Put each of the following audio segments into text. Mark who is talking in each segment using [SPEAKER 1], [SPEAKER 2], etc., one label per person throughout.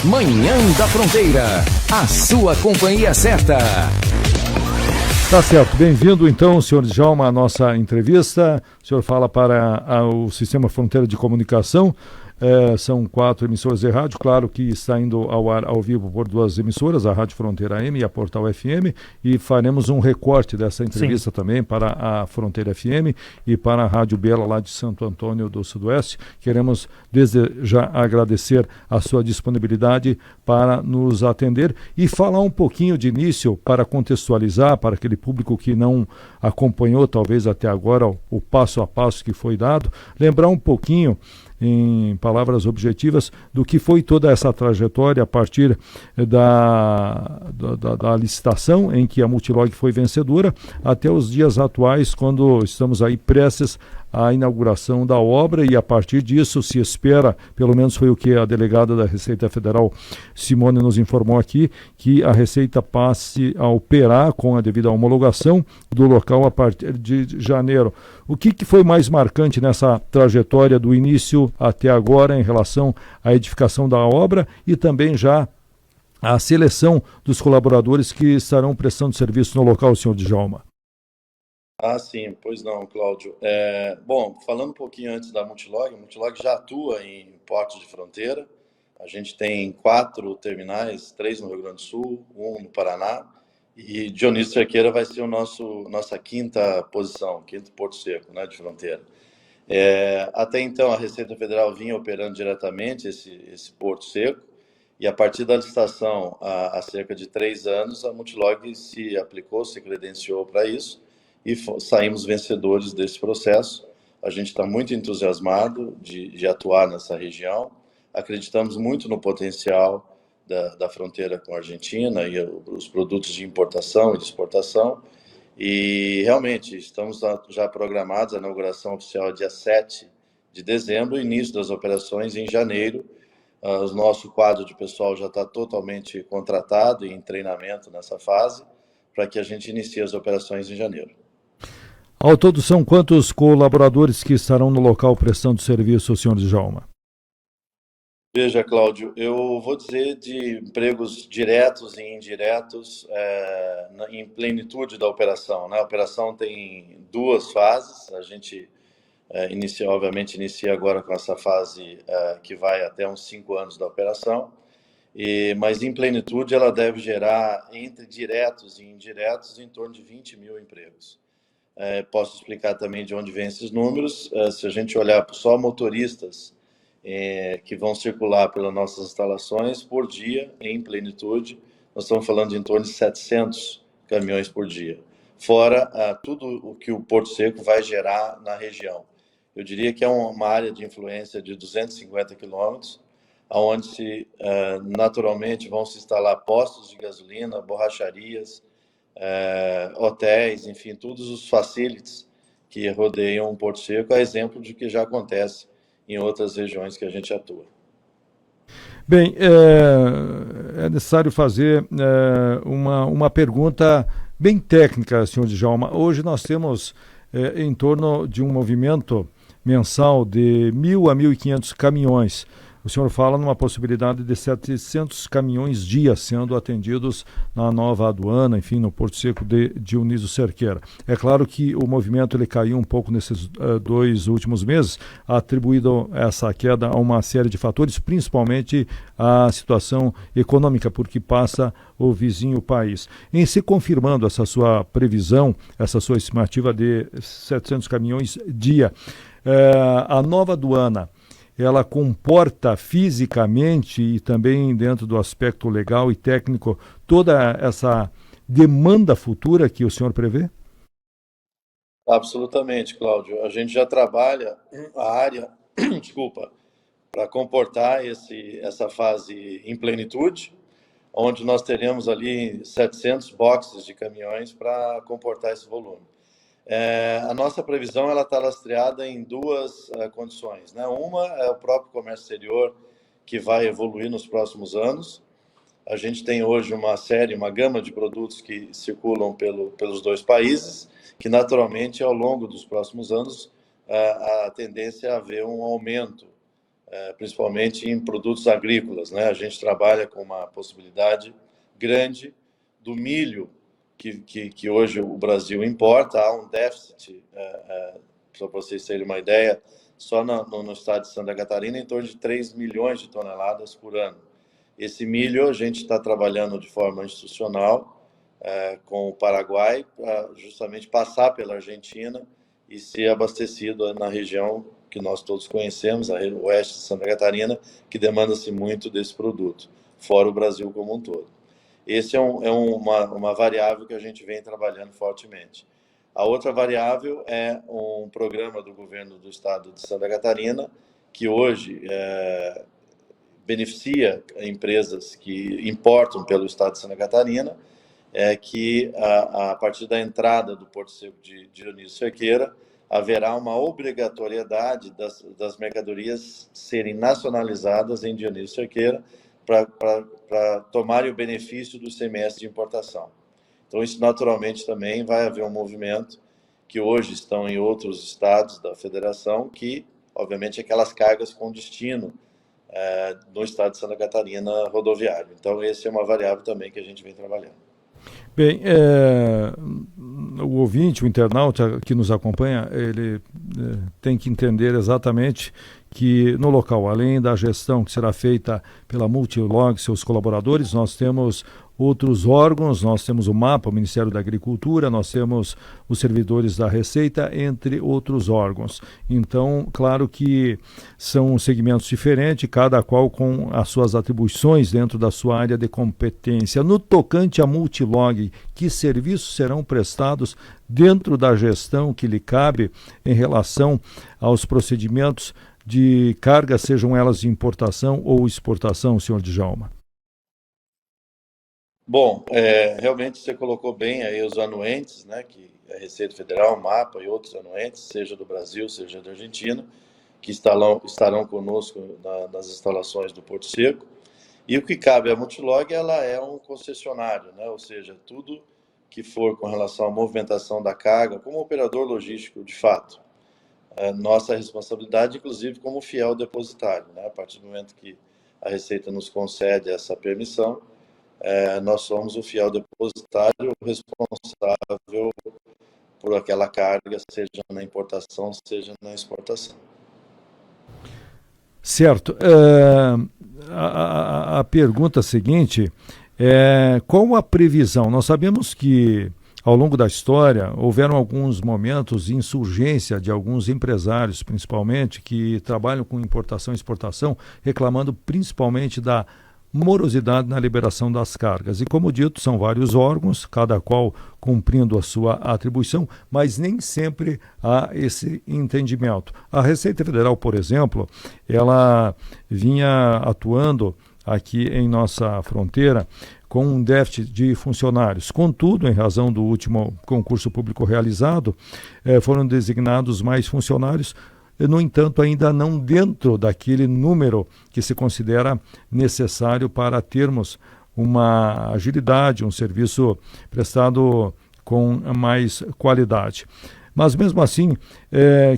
[SPEAKER 1] Manhã da Fronteira, a sua companhia certa.
[SPEAKER 2] Tá certo, bem-vindo então, senhor Djalma, à nossa entrevista. O senhor fala para o Sistema Fronteira de Comunicação. São 4 emissoras de rádio, claro que está indo ao ar ao vivo por 2 emissoras, a Rádio Fronteira AM e a Portal FM, e faremos um recorte dessa entrevista também para a Fronteira FM e para a Rádio Bela lá de Santo Antônio do Sudoeste. Queremos desde já agradecer a sua disponibilidade para nos atender e falar um pouquinho de início para contextualizar para aquele público que não acompanhou talvez até agora o passo a passo que foi dado, lembrar um pouquinho em palavras objetivas, do que foi toda essa trajetória a partir da licitação em que a Multilog foi vencedora, até os dias atuais, quando estamos aí prestes à inauguração da obra, e a partir disso se espera, pelo menos foi o que a delegada da Receita Federal, Simone, nos informou aqui, que a Receita passe a operar com a devida homologação do local a partir de janeiro. O que foi mais marcante nessa trajetória do início até agora em relação à edificação da obra e também já a seleção dos colaboradores que estarão prestando serviço no local, senhor Djalma?
[SPEAKER 3] Sim, pois não, Cláudio. Bom, falando um pouquinho antes da Multilog, a Multilog já atua em portos de fronteira. A gente tem 4 terminais, 3 no Rio Grande do Sul, 1 no Paraná, e Dionísio Cerqueira vai ser nossa quinta posição, quinto porto seco, né, de fronteira. Até então, a Receita Federal vinha operando diretamente esse porto seco, e a partir da licitação, há cerca de 3 anos, a Multilog se aplicou, se credenciou para isso, e saímos vencedores desse processo. A gente está muito entusiasmado de atuar nessa região, acreditamos muito no potencial da fronteira com a Argentina e os produtos de importação e de exportação, e realmente estamos já programados, a inauguração oficial é dia 7 de dezembro, início das operações em janeiro. O nosso quadro de pessoal já está totalmente contratado e em treinamento nessa fase, para que a gente inicie as operações em janeiro.
[SPEAKER 2] Ao todo, são quantos colaboradores que estarão no local prestando serviço, senhor Djalma?
[SPEAKER 3] Veja, Cláudio, eu vou dizer de empregos diretos e indiretos em plenitude da operação, né? A operação tem 2 fases, a gente obviamente inicia agora com essa fase que vai até uns 5 anos da operação, mas em plenitude ela deve gerar entre diretos e indiretos em torno de 20 mil empregos. Posso explicar também de onde vêm esses números. Se a gente olhar só motoristas que vão circular pelas nossas instalações por dia, em plenitude, nós estamos falando de em torno de 700 caminhões por dia, fora tudo o que o Porto Seco vai gerar na região. Eu diria que é uma área de influência de 250 quilômetros, onde naturalmente vão se instalar postos de gasolina, borracharias, hotéis, enfim, todos os facilities que rodeiam o Porto Seco, a exemplo de que já acontece em outras regiões que a gente atua.
[SPEAKER 2] Bem, é necessário fazer uma pergunta bem técnica, senhor Djalma. Hoje nós temos em torno de um movimento mensal de 1.000 a 1.500 caminhões. O senhor fala numa possibilidade de 700 caminhões dia sendo atendidos na nova aduana, enfim, no Porto Seco de Dionísio Cerqueira. É claro que o movimento ele caiu um pouco nesses 2 últimos meses, atribuído essa queda a uma série de fatores, principalmente a situação econômica, porque passa o vizinho país. Em se confirmando essa sua previsão, essa sua estimativa de 700 caminhões dia, a nova aduana, ela comporta fisicamente e também dentro do aspecto legal e técnico toda essa demanda futura que o senhor prevê?
[SPEAKER 3] Absolutamente, Cláudio. A gente já trabalha a área, para comportar essa fase em plenitude, onde nós teremos ali 700 boxes de caminhões para comportar esse volume. A nossa previsão está lastreada em 2 condições, né? Uma é o próprio comércio exterior, que vai evoluir nos próximos anos. A gente tem hoje uma gama de produtos que circulam pelos 2 países, que naturalmente, ao longo dos próximos anos, a tendência é haver um aumento principalmente em produtos agrícolas, né? A gente trabalha com uma possibilidade grande do milho que hoje o Brasil importa. Há um déficit, para vocês terem uma ideia, só no estado de Santa Catarina, em torno de 3 milhões de toneladas por ano. Esse milho a gente está trabalhando de forma institucional com o Paraguai, para justamente passar pela Argentina e ser abastecido na região que nós todos conhecemos, a oeste de Santa Catarina, que demanda-se muito desse produto, fora o Brasil como um todo. Esse é uma variável que a gente vem trabalhando fortemente. A outra variável é um programa do governo do estado de Santa Catarina, que hoje beneficia empresas que importam pelo estado de Santa Catarina, que a partir da entrada do Porto Seco de Dionísio Cerqueira, haverá uma obrigatoriedade das mercadorias serem nacionalizadas em Dionísio Cerqueira para tomarem o benefício do ICMS de importação. Então, isso naturalmente também vai haver um movimento que hoje estão em outros estados da federação, que, obviamente, aquelas cargas com destino no estado de Santa Catarina rodoviário. Então, essa é uma variável também que a gente vem trabalhando.
[SPEAKER 2] Bem, o ouvinte, o internauta que nos acompanha, ele tem que entender exatamente que no local, além da gestão que será feita pela Multilog, seus colaboradores, nós temos outros órgãos, nós temos o MAPA, o Ministério da Agricultura, nós temos os servidores da Receita, entre outros órgãos. Então, claro que são segmentos diferentes, cada qual com as suas atribuições dentro da sua área de competência. No tocante à Multilog, que serviços serão prestados dentro da gestão que lhe cabe em relação aos procedimentos de carga, sejam elas de importação ou exportação, senhor Djalma?
[SPEAKER 3] Bom, realmente você colocou bem aí os anuentes, né, que a Receita Federal, o MAPA e outros anuentes, seja do Brasil, seja da Argentina, que estarão conosco nas instalações do Porto Seco. E o que cabe à Multilog, ela é um concessionário, né, ou seja, tudo que for com relação à movimentação da carga, como operador logístico de fato. Nossa responsabilidade, inclusive, como fiel depositário, né, a partir do momento que a Receita nos concede essa permissão, nós somos o fiel depositário responsável por aquela carga, seja na importação, seja na exportação.
[SPEAKER 2] Certo. A pergunta seguinte é: qual a previsão? Nós sabemos que ao longo da história houveram alguns momentos de insurgência de alguns empresários, principalmente, que trabalham com importação e exportação, reclamando principalmente da morosidade na liberação das cargas. E, como dito, são vários órgãos, cada qual cumprindo a sua atribuição, mas nem sempre há esse entendimento. A Receita Federal, por exemplo, ela vinha atuando aqui em nossa fronteira com um déficit de funcionários. Contudo, em razão do último concurso público realizado, foram designados mais funcionários, no entanto, ainda não dentro daquele número que se considera necessário para termos uma agilidade, um serviço prestado com mais qualidade. Mas, mesmo assim,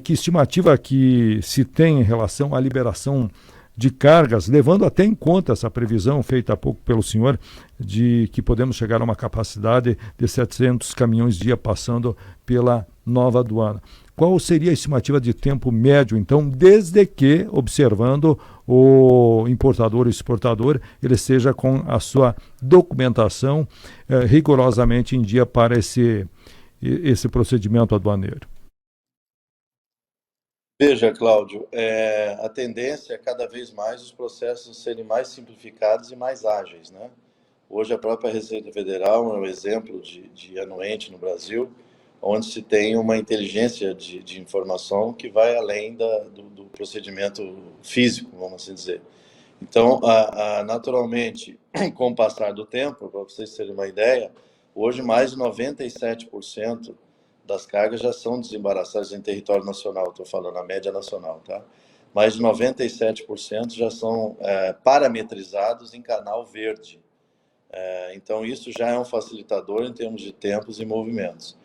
[SPEAKER 2] que estimativa que se tem em relação à liberação de cargas, levando até em conta essa previsão feita há pouco pelo senhor, de que podemos chegar a uma capacidade de 700 caminhões dia passando pela nova aduana? Qual seria a estimativa de tempo médio, então, desde que, observando o importador e exportador, ele seja com a sua documentação rigorosamente em dia para esse procedimento aduaneiro?
[SPEAKER 3] Veja, Cláudio, a tendência é cada vez mais os processos serem mais simplificados e mais ágeis, né? Hoje a própria Receita Federal é um exemplo de anuente no Brasil, onde se tem uma inteligência de informação que vai além do procedimento físico, vamos assim dizer. Então, naturalmente, com o passar do tempo, para vocês terem uma ideia, hoje mais de 97% das cargas já são desembaraçadas em território nacional, estou falando a média nacional, tá? Mais de 97% já são parametrizados em canal verde. Então, isso já é um facilitador em termos de tempos e movimentos.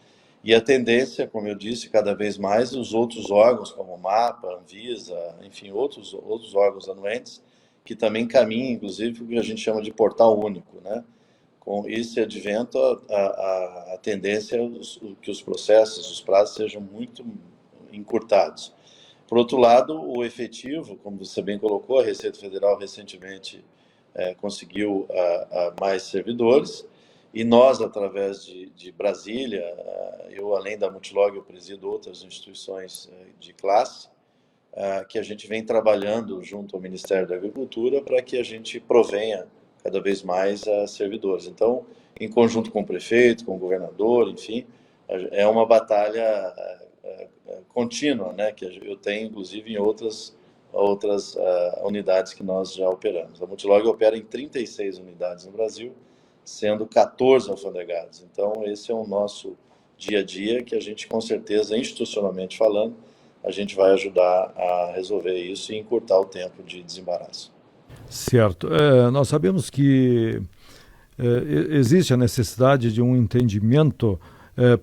[SPEAKER 3] E a tendência, como eu disse, cada vez mais os outros órgãos, como o MAPA, Anvisa, enfim, outros órgãos anuentes, que também caminham, inclusive, o que a gente chama de portal único, né? Com esse advento, a tendência é que os processos, os prazos sejam muito encurtados. Por outro lado, o efetivo, como você bem colocou, a Receita Federal recentemente conseguiu mais servidores, e nós, através de Brasília, eu, além da Multilog, eu presido outras instituições de classe, que a gente vem trabalhando junto ao Ministério da Agricultura para que a gente provenha cada vez mais servidores. Então, em conjunto com o prefeito, com o governador, enfim, é uma batalha contínua, né, que eu tenho, inclusive, em outras unidades que nós já operamos. A Multilog opera em 36 unidades no Brasil, sendo 14 alfandegados. Então, esse é o nosso dia a dia, que a gente, com certeza, institucionalmente falando, a gente vai ajudar a resolver isso e encurtar o tempo de desembaraço.
[SPEAKER 2] Certo. Nós sabemos que existe a necessidade de um entendimento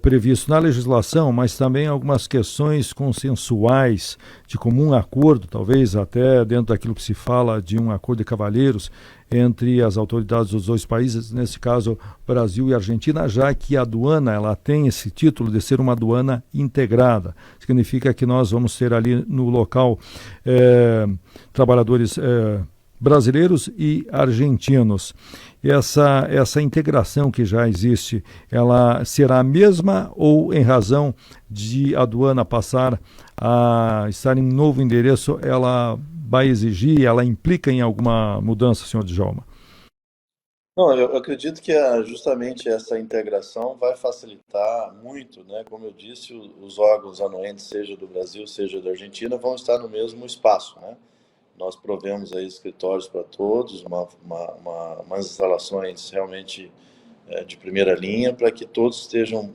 [SPEAKER 2] previsto na legislação, mas também algumas questões consensuais, de comum acordo, talvez até dentro daquilo que se fala de um acordo de cavalheiros entre as autoridades dos dois países, nesse caso Brasil e Argentina, já que a aduana ela tem esse título de ser uma aduana integrada. Significa que nós vamos ter ali no local trabalhadores brasileiros e argentinos. Essa integração que já existe, ela será a mesma ou em razão de a aduana passar a estar em um novo endereço, ela vai exigir, ela implica em alguma mudança, senhor Djalma?
[SPEAKER 3] Não, eu acredito que justamente essa integração vai facilitar muito, né? Como eu disse, os órgãos anuentes, seja do Brasil, seja da Argentina, vão estar no mesmo espaço, né? Nós provemos aí escritórios para todos, umas instalações realmente de primeira linha, para que todos estejam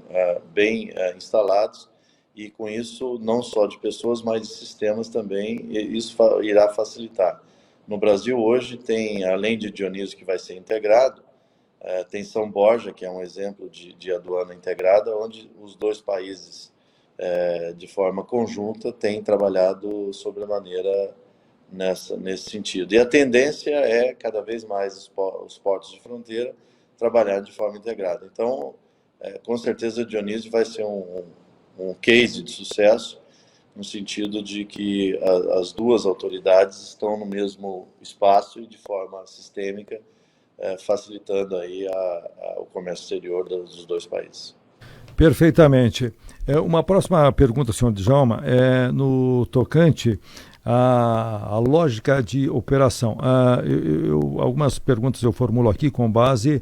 [SPEAKER 3] bem instalados, e com isso, não só de pessoas, mas de sistemas também, e isso irá facilitar. No Brasil hoje tem, além de Dionísio, que vai ser integrado, tem São Borja, que é um exemplo de aduana integrada, onde os dois países, de forma conjunta, têm trabalhado sobremaneira nesse sentido. E a tendência é, cada vez mais, os portos de fronteira trabalhar de forma integrada. Então, com certeza, Dionísio vai ser um case de sucesso, no sentido de que as duas autoridades estão no mesmo espaço e de forma sistêmica, facilitando aí o comércio exterior dos dois países.
[SPEAKER 2] Perfeitamente. Uma próxima pergunta, senhor Djalma, é no tocante à lógica de operação. Algumas perguntas eu formulo aqui com base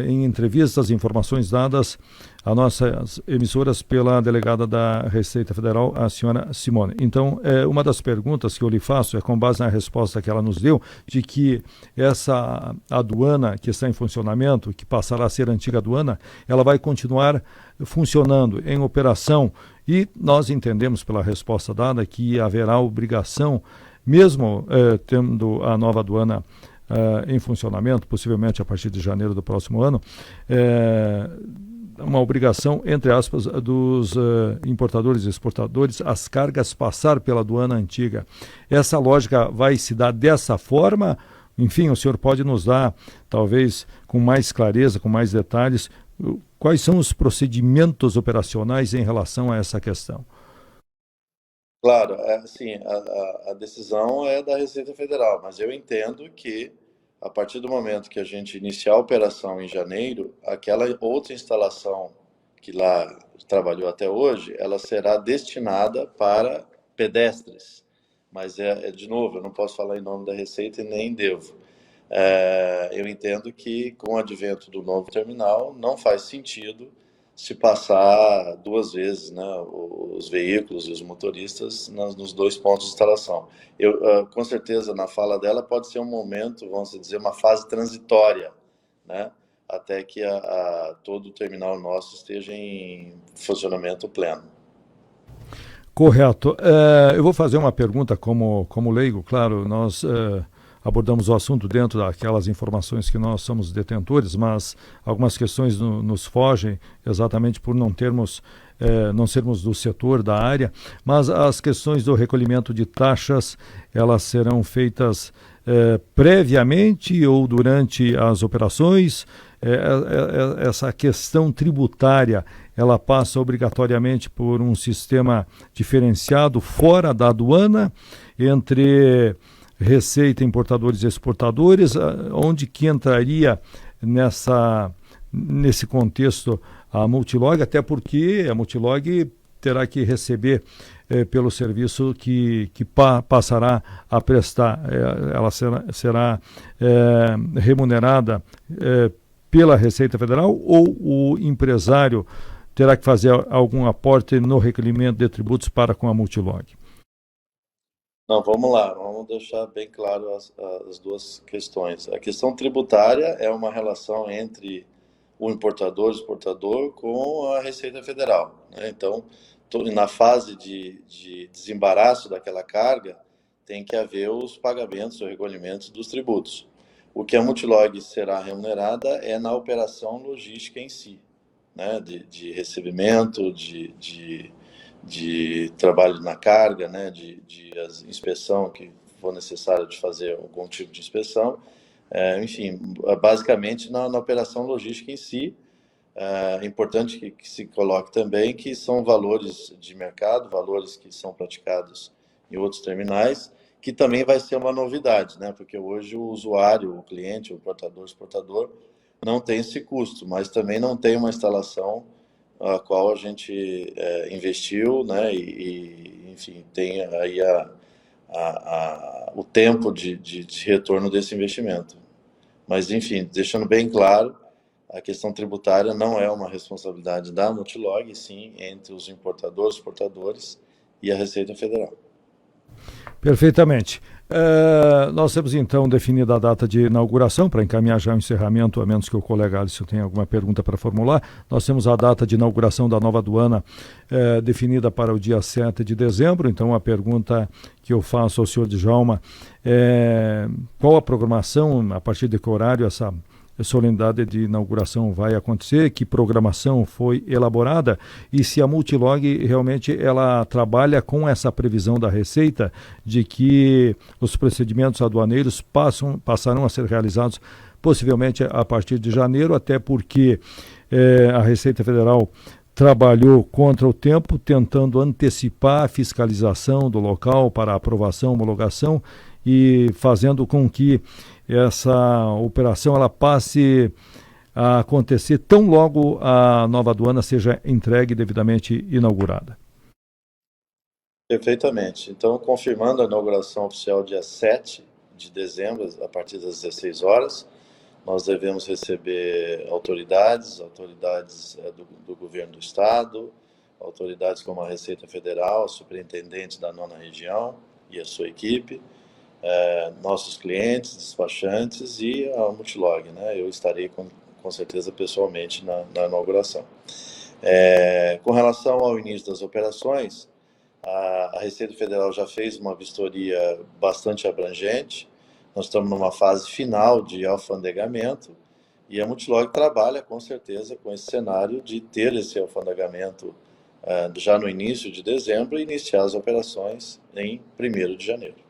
[SPEAKER 2] em entrevistas, informações dadas a nossas emissoras pela delegada da Receita Federal, a senhora Simone. Então, uma das perguntas que eu lhe faço é com base na resposta que ela nos deu, de que essa aduana que está em funcionamento, que passará a ser a antiga aduana, ela vai continuar funcionando em operação, e nós entendemos pela resposta dada que haverá obrigação, mesmo tendo a nova aduana em funcionamento, possivelmente a partir de janeiro do próximo ano, uma obrigação, entre aspas, dos importadores e exportadores, as cargas passar pela aduana antiga. Essa lógica vai se dar dessa forma? Enfim, o senhor pode nos dar, talvez com mais clareza, com mais detalhes, quais são os procedimentos operacionais em relação a essa questão?
[SPEAKER 3] Claro, assim, a decisão é da Receita Federal, mas eu entendo que, a partir do momento que a gente iniciar a operação em janeiro, aquela outra instalação que lá trabalhou até hoje, ela será destinada para pedestres. Mas, de novo, eu não posso falar em nome da Receita e nem devo. Eu entendo que, com o advento do novo terminal, não faz sentido se passar duas vezes, né, os veículos e os motoristas nos dois pontos de instalação. Com certeza, na fala dela, pode ser um momento, vamos dizer, uma fase transitória, né, até que todo o terminal nosso esteja em funcionamento pleno.
[SPEAKER 2] Correto. Eu vou fazer uma pergunta como leigo, claro, nós abordamos o assunto dentro daquelas informações que nós somos detentores, mas algumas questões nos fogem exatamente por não sermos do setor, da área, mas as questões do recolhimento de taxas, elas serão feitas previamente ou durante as operações. Essa questão tributária, ela passa obrigatoriamente por um sistema diferenciado fora da aduana, entre receita, importadores e exportadores, onde que entraria nesse contexto a Multilog, até porque a Multilog terá que receber pelo serviço que passará a prestar. Ela será remunerada pela Receita Federal, ou o empresário terá que fazer algum aporte no recolhimento de tributos para com a Multilog?
[SPEAKER 3] Não, vamos lá, vamos deixar bem claro as duas questões. A questão tributária é uma relação entre o importador, exportador, com a Receita Federal, né? Então, na fase de desembaraço daquela carga, tem que haver os pagamentos, os recolhimentos dos tributos. O que a Multilog será remunerada é na operação logística em si, né? De recebimento, de trabalho na carga, né? de inspeção que for necessário de fazer algum tipo de inspeção. Enfim, basicamente na operação logística em si. É importante que se coloque também que são valores de mercado, valores que são praticados em outros terminais, que também vai ser uma novidade, né? Porque hoje o usuário, o cliente, o importador, o exportador, não tem esse custo, mas também não tem uma instalação a qual a gente investiu, né? Enfim, tem aí o tempo de retorno desse investimento. Mas, enfim, deixando bem claro, a questão tributária não é uma responsabilidade da Multilog, sim entre os importadores, exportadores e a Receita Federal.
[SPEAKER 2] Perfeitamente. Nós temos então definida a data de inauguração, para encaminhar já o encerramento, a menos que o colega Alisson tenha alguma pergunta para formular. Nós temos a data de inauguração da nova aduana definida para o dia 7 de dezembro. Então a pergunta que eu faço ao senhor Djalma é: qual a programação, a partir de que horário essa solenidade de inauguração vai acontecer, que programação foi elaborada, e se a Multilog realmente ela trabalha com essa previsão da Receita de que os procedimentos aduaneiros passarão a ser realizados possivelmente a partir de janeiro, até porque a Receita Federal trabalhou contra o tempo, tentando antecipar a fiscalização do local para aprovação, homologação, e fazendo com que essa operação ela passe a acontecer tão logo a nova aduana seja entregue e devidamente inaugurada.
[SPEAKER 3] Perfeitamente. Então, confirmando a inauguração oficial dia 7 de dezembro, a partir das 16 horas, nós devemos receber autoridades do governo do estado, autoridades como a Receita Federal, superintendente da 9ª região e a sua equipe, nossos clientes, despachantes e a Multilog, né? Eu estarei com certeza pessoalmente na inauguração. Com relação ao início das operações, a Receita Federal já fez uma vistoria bastante abrangente. Nós estamos numa fase final de alfandegamento e a Multilog trabalha com certeza com esse cenário de ter esse alfandegamento já no início de dezembro e iniciar as operações em 1º de janeiro.